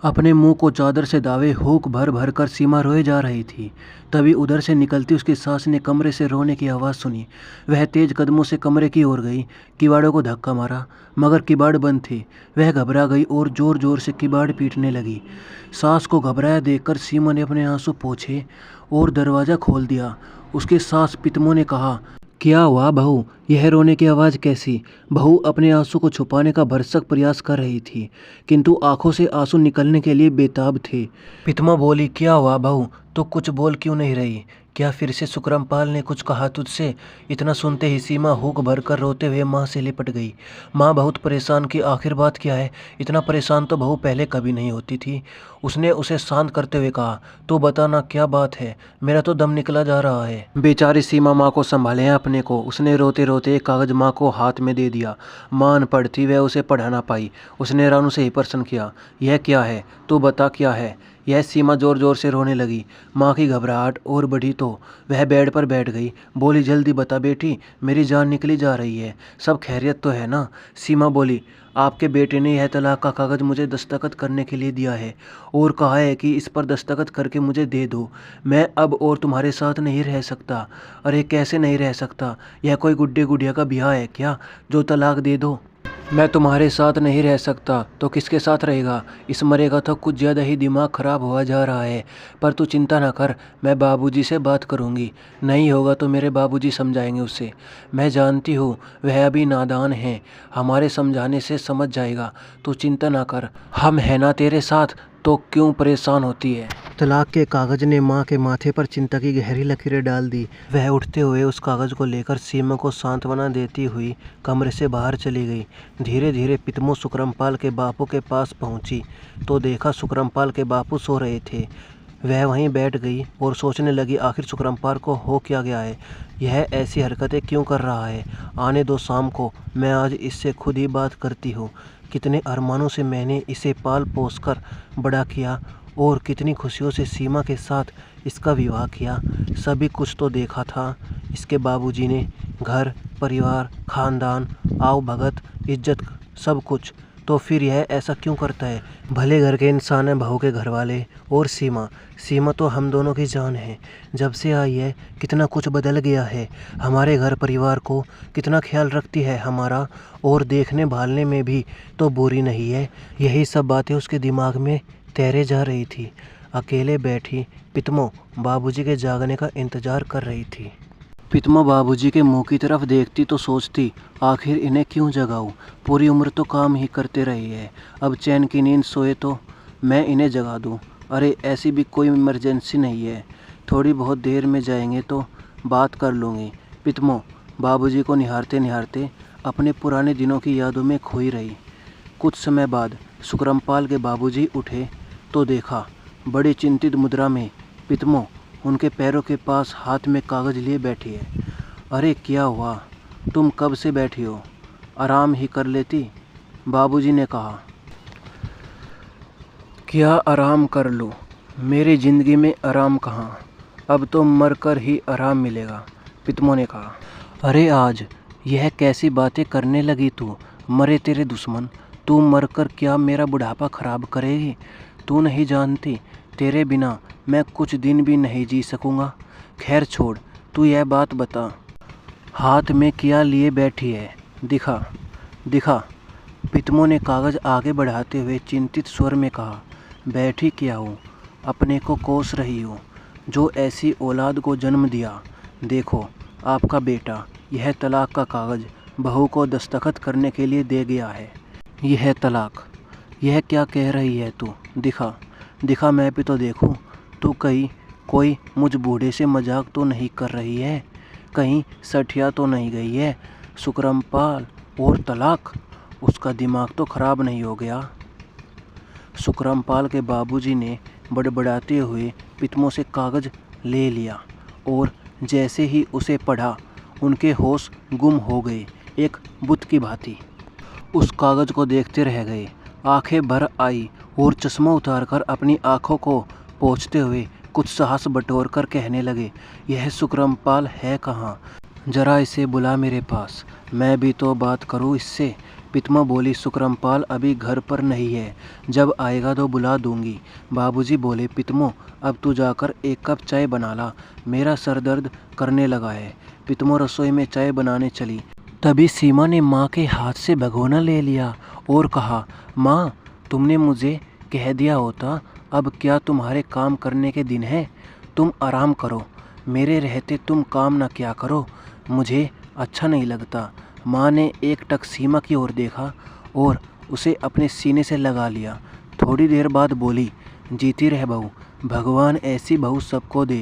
अपने मुंह को चादर से दावे हुक भर भर कर सीमा रोए जा रही थी। तभी उधर से निकलती उसकी सास ने कमरे से रोने की आवाज़ सुनी। वह तेज कदमों से कमरे की ओर गई, किवाड़ों को धक्का मारा, मगर किवाड़ बंद थे। वह घबरा गई और जोर जोर से किवाड़ पीटने लगी। सास को घबराया देखकर सीमा ने अपने आंसू पोंछे और दरवाज़ा खोल दिया। उसके सास पितमो ने कहा, क्या हुआ बहू, यह रोने की आवाज़ कैसी? बहू अपने आंसू को छुपाने का भरसक प्रयास कर रही थी, किंतु आंखों से आंसू निकलने के लिए बेताब थे। पितमा बोली, क्या हुआ बहू, तो कुछ बोल क्यों नहीं रही? क्या फिर से सुकरमपाल ने कुछ कहा तुझसे? इतना सुनते ही सीमा हुक भरकर रोते हुए माँ से लिपट गई। माँ बहुत परेशान कि आखिर बात क्या है? इतना परेशान तो बहू पहले कभी नहीं होती थी। उसने उसे शांत करते हुए कहा, तो बताना क्या बात है, मेरा तो दम निकला जा रहा है। बेचारी सीमा माँ को संभाले अपने को। उसने रोते रोते एक कागज माँ को हाथ में दे दिया। माँ अनपढ़ थी, वह उसे पढ़ा ना पाई। उसने रानू से ही प्रश्न किया, यह क्या है, तू बता क्या है? यह सीमा जोर जोर से रोने लगी। माँ की घबराहट और बढ़ी तो वह बेड पर बैठ गई। बोली, जल्दी बता बेटी, मेरी जान निकली जा रही है, सब खैरियत तो है ना? सीमा बोली, आपके बेटे ने यह तलाक का कागज़ मुझे दस्तखत करने के लिए दिया है और कहा है कि इस पर दस्तखत करके मुझे दे दो। मैं अब और तुम्हारे साथ नहीं रह सकता। अरे कैसे नहीं रह सकता? यह कोई गुड्डे गुड़िया का ब्याह है क्या जो तलाक दे दो? मैं तुम्हारे साथ नहीं रह सकता तो किसके साथ रहेगा? इस मरेगा तो कुछ ज़्यादा ही दिमाग ख़राब हुआ जा रहा है। पर तू चिंता ना कर, मैं बाबूजी से बात करूँगी। नहीं होगा तो मेरे बाबूजी समझाएंगे उसे। मैं जानती हूँ वह अभी नादान है, हमारे समझाने से समझ जाएगा। तू चिंता ना कर, हम हैं ना तेरे साथ, तो क्यों परेशान होती है? तलाक के कागज ने माँ के माथे पर चिंता की गहरी लकीरें डाल दी। वह उठते हुए उस कागज को लेकर सीमा को सांत्वना देती हुई कमरे से बाहर चली गई। धीरे धीरे पितमो सुकरमपाल के बापू के पास पहुंची तो देखा सुकरमपाल के बापू सो रहे थे। वह वहीं बैठ गई और सोचने लगी, आखिर सुकरमपाल को हो क्या गया है? यह ऐसी हरकतें क्यों कर रहा है? आने दो शाम को, मैं आज इससे खुद ही बात करती हूँ। कितने अरमानों से मैंने इसे पाल पोस कर बड़ा किया और कितनी खुशियों से सीमा के साथ इसका विवाह किया। सभी कुछ तो देखा था इसके बाबूजी ने, घर परिवार खानदान आव भगत इज्जत सब कुछ। तो फिर यह ऐसा क्यों करता है? भले घर के इंसान हैं बहू के घर वाले। और सीमा, सीमा तो हम दोनों की जान है। जब से आई है कितना कुछ बदल गया है। हमारे घर परिवार को कितना ख्याल रखती है हमारा, और देखने भालने में भी तो बुरी नहीं है। यही सब बातें उसके दिमाग में तैरे जा रही थी। अकेले बैठी पितमो बाबूजी के जागने का इंतजार कर रही थी। पितमा बाबूजी के मुंह की तरफ देखती तो सोचती, आखिर इन्हें क्यों जगाऊं? पूरी उम्र तो काम ही करते रही है, अब चैन की नींद सोए तो मैं इन्हें जगा दूं। अरे ऐसी भी कोई इमरजेंसी नहीं है, थोड़ी बहुत देर में जाएंगे तो बात कर लूँगी। पितमो बाबूजी को निहारते निहारते अपने पुराने दिनों की यादों में खोई रही। कुछ समय बाद सुकरमपाल के बाबूजी उठे तो देखा बड़ी चिंतित मुद्रा में पितमो उनके पैरों के पास हाथ में कागज़ लिए बैठी है। अरे क्या हुआ, तुम कब से बैठी हो? आराम ही कर लेती, बाबूजी ने कहा। क्या आराम कर लूँ? मेरी ज़िंदगी में आराम कहाँ, अब तो मर कर ही आराम मिलेगा, पितमो ने कहा। अरे आज यह कैसी बातें करने लगी तू? मरे तेरे दुश्मन, तू मर कर क्या मेरा बुढ़ापा ख़राब करेगी? तू नहीं जानती तेरे बिना मैं कुछ दिन भी नहीं जी सकूँगा। खैर छोड़, तू यह बात बता, हाथ में क्या लिए बैठी है? दिखा दिखा। पितमो ने कागज़ आगे बढ़ाते हुए चिंतित स्वर में कहा, बैठी क्या हूँ, अपने को कोस रही हूँ जो ऐसी औलाद को जन्म दिया। देखो आपका बेटा यह तलाक का कागज़ बहू को दस्तखत करने के लिए दे गया है। यह तलाक, यह क्या कह रही है तू? दिखा दिखा, मैं भी तो देखूं। तू कहीं कोई मुझ बूढ़े से मजाक तो नहीं कर रही है? कहीं सठिया तो नहीं गई है? सुकरमपाल और तलाक, उसका दिमाग तो ख़राब नहीं हो गया? सुकरमपाल के बाबूजी ने बड़बड़ाते हुए पितमो से कागज़ ले लिया और जैसे ही उसे पढ़ा उनके होश गुम हो गए, एक बुत की भांति। उस कागज़ को देखते रह गए। आंखें भर आई और चश्मा उतारकर अपनी आंखों को पोंछते हुए कुछ साहस बटोर कर कहने लगे, यह सुकरमपाल है कहाँ? जरा इसे बुला मेरे पास, मैं भी तो बात करूँ इससे। पितमा बोली, सुकरमपाल अभी घर पर नहीं है, जब आएगा तो बुला दूंगी। बाबूजी बोले, पितमो अब तू जाकर एक कप चाय बना ला, मेरा सर दर्द करने लगा है। पितमो रसोई में चाय बनाने चली। तभी सीमा ने माँ के हाथ से भगोना ले लिया और कहा, माँ तुमने मुझे कह दिया होता, अब क्या तुम्हारे काम करने के दिन हैं? तुम आराम करो, मेरे रहते तुम काम ना क्या करो, मुझे अच्छा नहीं लगता। माँ ने एकटक सीमा की ओर देखा और उसे अपने सीने से लगा लिया। थोड़ी देर बाद बोली, जीती रह बहू, भगवान ऐसी बहू सबको दे।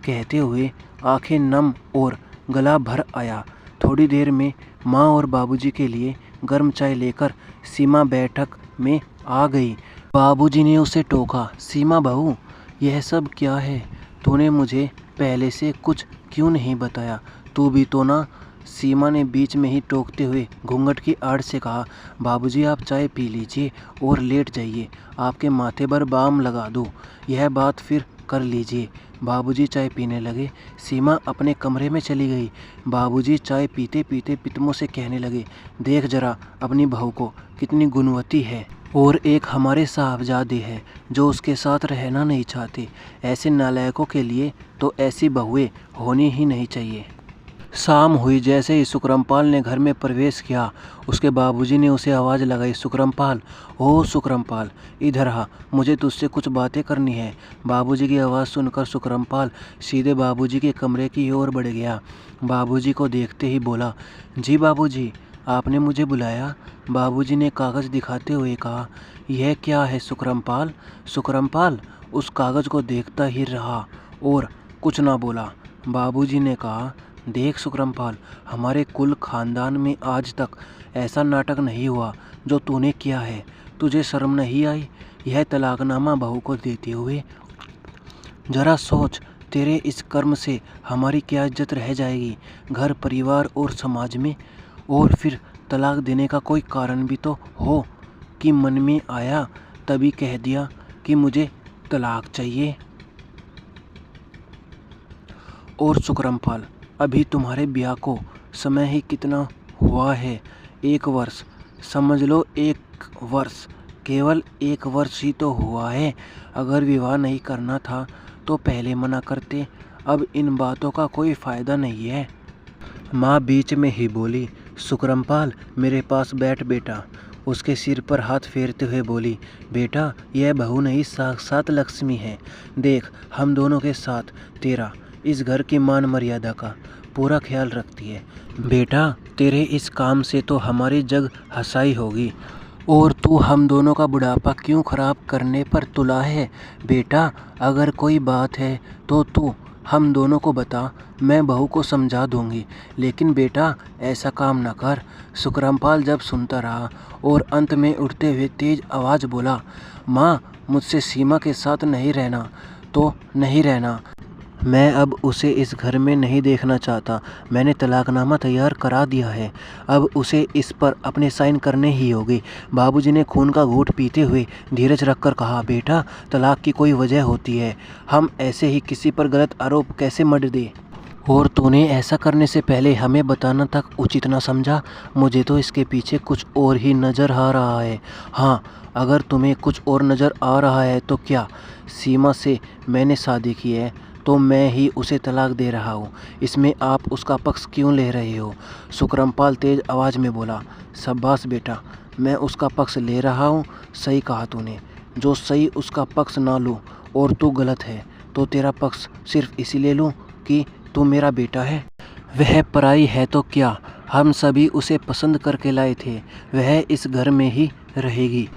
कहते हुए आंखें नम और गला भर आया। थोड़ी देर में माँ और बाबूजी के लिए गर्म चाय लेकर सीमा बैठक में आ गई। बाबूजी ने उसे टोका, सीमा बहू यह सब क्या है? तूने मुझे पहले से कुछ क्यों नहीं बताया? तू भी तो ना। सीमा ने बीच में ही टोकते हुए घूंघट की आड़ से कहा, बाबूजी आप चाय पी लीजिए और लेट जाइए, आपके माथे पर बाम लगा दूँ, यह बात फिर कर लीजिए। बाबूजी चाय पीने लगे। सीमा अपने कमरे में चली गई। बाबूजी चाय पीते पीते पितमों से कहने लगे, देख जरा अपनी बहू को, कितनी गुणवती है और एक हमारे साहबजादे हैं जो उसके साथ रहना नहीं चाहते। ऐसे नालायकों के लिए तो ऐसी बहुएं होनी ही नहीं चाहिए। शाम हुई। जैसे ही सुकरमपाल ने घर में प्रवेश किया, उसके बाबूजी ने उसे आवाज़ लगाई, सुकरमपाल, ओ सुकरमपाल, इधर आ, मुझे तुझसे कुछ बातें करनी है। बाबूजी की आवाज़ सुनकर सुकरमपाल सीधे बाबूजी के कमरे की ओर बढ़ गया। बाबूजी को देखते ही बोला, जी बाबूजी, आपने मुझे बुलाया? बाबूजी ने कागज़ दिखाते हुए कहा, यह क्या है सुकरमपाल? सुकरमपाल उस कागज़ को देखता ही रहा और कुछ ना बोला। बाबूजी ने कहा, देख सुकरमपाल, हमारे कुल खानदान में आज तक ऐसा नाटक नहीं हुआ जो तूने किया है। तुझे शर्म नहीं आई यह तलाकनामा बहू को देते हुए? जरा सोच, तेरे इस कर्म से हमारी क्या इज्जत रह जाएगी घर परिवार और समाज में। और फिर तलाक देने का कोई कारण भी तो हो कि मन में आया तभी कह दिया कि मुझे तलाक चाहिए। और सुकरमपाल, अभी तुम्हारे ब्याह को समय ही कितना हुआ है? 1 वर्ष, समझ लो 1 वर्ष, केवल 1 वर्ष ही तो हुआ है। अगर विवाह नहीं करना था तो पहले मना करते, अब इन बातों का कोई फ़ायदा नहीं है। माँ बीच में ही बोली, सुकरमपाल मेरे पास बैठ बेटा। उसके सिर पर हाथ फेरते हुए बोली, बेटा यह बहू नहीं साक्षात लक्ष्मी है। देख हम दोनों के साथ तेरा इस घर की मान मर्यादा का पूरा ख्याल रखती है। बेटा तेरे इस काम से तो हमारी जग हंसाई होगी और तू हम दोनों का बुढ़ापा क्यों खराब करने पर तुला है? बेटा अगर कोई बात है तो तू हम दोनों को बता, मैं बहू को समझा दूंगी, लेकिन बेटा ऐसा काम ना कर। सुकरमपाल जब सुनता रहा और अंत में उठते हुए तेज आवाज़ बोला, माँ मुझसे सीमा के साथ नहीं रहना तो नहीं रहना, मैं अब उसे इस घर में नहीं देखना चाहता। मैंने तलाकनामा तैयार करा दिया है, अब उसे इस पर अपने साइन करने ही होंगे। बाबूजी ने खून का घूंट पीते हुए धीरज रखकर कहा, बेटा तलाक की कोई वजह होती है, हम ऐसे ही किसी पर गलत आरोप कैसे मढ़ दें? और तूने ऐसा करने से पहले हमें बताना तक उचित ना समझा? मुझे तो इसके पीछे कुछ और ही नज़र आ रहा है। हाँ, अगर तुम्हें कुछ और नज़र आ रहा है तो क्या सीमा से मैंने शादी की है तो मैं ही उसे तलाक दे रहा हूँ, इसमें आप उसका पक्ष क्यों ले रहे हो? सुकरमपाल तेज आवाज़ में बोला, शाबाश बेटा, मैं उसका पक्ष ले रहा हूँ, सही कहा तूने। जो सही उसका पक्ष ना लूँ और तू गलत है तो तेरा पक्ष सिर्फ इसीलिए लूँ कि तू मेरा बेटा है। वह पराई है तो क्या, हम सभी उसे पसंद करके लाए थे, वह इस घर में ही रहेगी।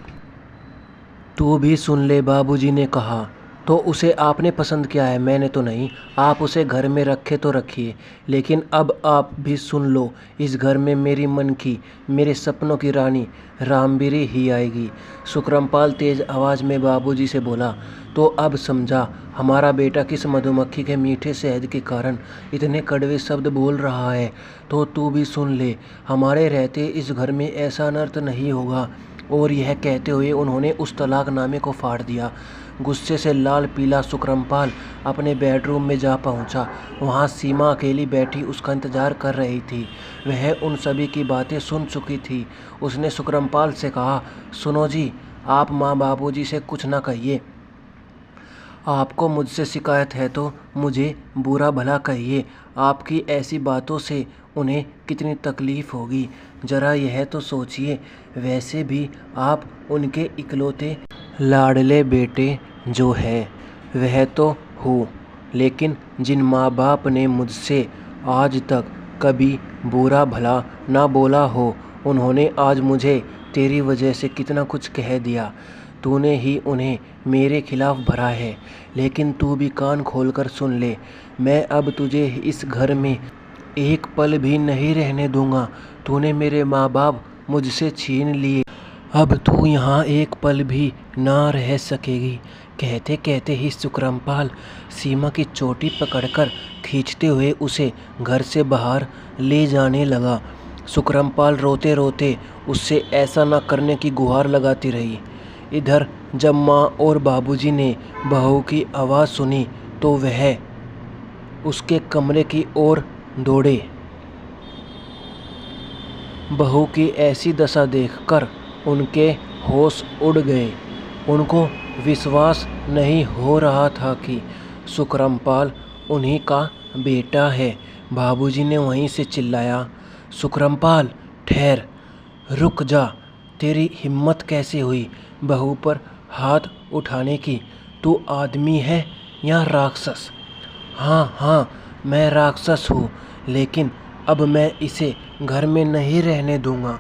तू भी सुन ले, बाबूजी ने कहा। तो उसे आपने पसंद किया है, मैंने तो नहीं। आप उसे घर में रखे तो रखिए, लेकिन अब आप भी सुन लो, इस घर में मेरी मन की, मेरे सपनों की रानी रामबीरी ही आएगी। सुकरमपाल तेज आवाज़ में बाबूजी से बोला, तो अब समझा हमारा बेटा किस मधुमक्खी के मीठे शहद के कारण इतने कड़वे शब्द बोल रहा है। तो तू भी सुन ले, हमारे रहते इस घर में ऐसा अनर्थ नहीं होगा और यह कहते हुए उन्होंने उस तलाकनामे को फाड़ दिया। गुस्से से लाल पीला सुकरमपाल अपने बेडरूम में जा पहुंचा। वहां सीमा अकेली बैठी उसका इंतजार कर रही थी। वह उन सभी की बातें सुन चुकी थी। उसने सुकरमपाल से कहा, सुनो जी, आप माँ बाबूजी से कुछ ना कहिए। आपको मुझसे शिकायत है तो मुझे बुरा भला कहिए। आपकी ऐसी बातों से उन्हें कितनी तकलीफ़ होगी, ज़रा यह तो सोचिए। वैसे भी आप उनके इकलौते लाडले बेटे जो है वह तो हूँ, लेकिन जिन माँ बाप ने मुझसे आज तक कभी बुरा भला ना बोला हो, उन्होंने आज मुझे तेरी वजह से कितना कुछ कह दिया। तूने ही उन्हें मेरे खिलाफ भरा है, लेकिन तू भी कान खोलकर सुन ले। मैं अब तुझे इस घर में एक पल भी नहीं रहने दूंगा। तूने मेरे माँ बाप मुझसे छीन लिए, अब तू यहाँ एक पल भी ना रह सकेगी। कहते कहते ही सुकरमपाल सीमा की चोटी पकड़कर खींचते हुए उसे घर से बाहर ले जाने लगा। सुकरमपाल रोते रोते उससे ऐसा न करने की गुहार लगाती रही। इधर जब माँ और बाबूजी ने बहू की आवाज़ सुनी तो वह उसके कमरे की ओर दौड़े। बहू की ऐसी दशा देखकर उनके होश उड़ गए। उनको विश्वास नहीं हो रहा था कि सुकरमपाल उन्हीं का बेटा है। बाबूजी ने वहीं से चिल्लाया, सुकरमपाल ठहर, रुक जा। तेरी हिम्मत कैसे हुई बहू पर हाथ उठाने की? तू आदमी है या राक्षस? हाँ हाँ, मैं राक्षस हूँ, लेकिन अब मैं इसे घर में नहीं रहने दूंगा,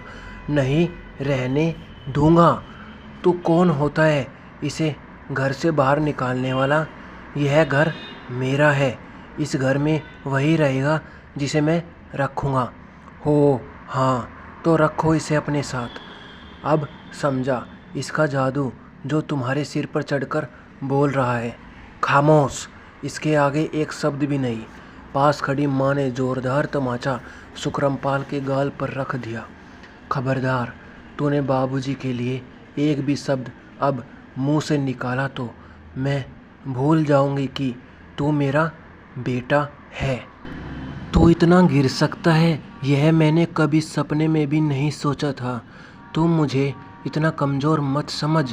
नहीं रहने दूंगा। तू कौन होता है इसे घर से बाहर निकालने वाला? यह घर मेरा है। इस घर में वही रहेगा जिसे मैं रखूँगा। हो हाँ, तो रखो इसे अपने साथ। अब समझा इसका जादू जो तुम्हारे सिर पर चढ़कर बोल रहा है। खामोश, इसके आगे एक शब्द भी नहीं। पास खड़ी माँ ने जोरदार तमाचा सुकरमपाल के गाल पर रख दिया। खबरदार, तूने बाबूजी के लिए एक भी शब्द अब मुंह से निकाला तो मैं भूल जाऊंगी कि तू मेरा बेटा है। तू इतना गिर सकता है यह मैंने कभी सपने में भी नहीं सोचा था। तू मुझे इतना कमज़ोर मत समझ।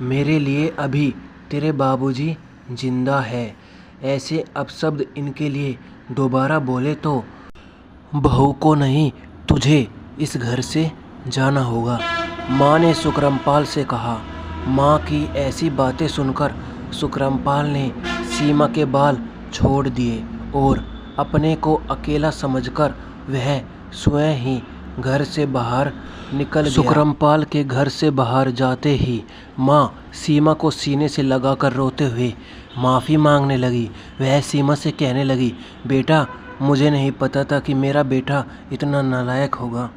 मेरे लिए अभी तेरे बाबूजी जिंदा है। ऐसे अपशब्द इनके लिए दोबारा बोले तो बहू को नहीं, तुझे इस घर से जाना होगा। माँ ने सुकरमपाल से कहा। माँ की ऐसी बातें सुनकर सुकरमपाल ने सीमा के बाल छोड़ दिए और अपने को अकेला समझकर वह स्वयं ही घर से बाहर निकल गया। सुकरमपाल के घर से बाहर जाते ही माँ सीमा को सीने से लगाकर रोते हुए माफ़ी मांगने लगी। वह सीमा से कहने लगी, बेटा, मुझे नहीं पता था कि मेरा बेटा इतना नालायक होगा।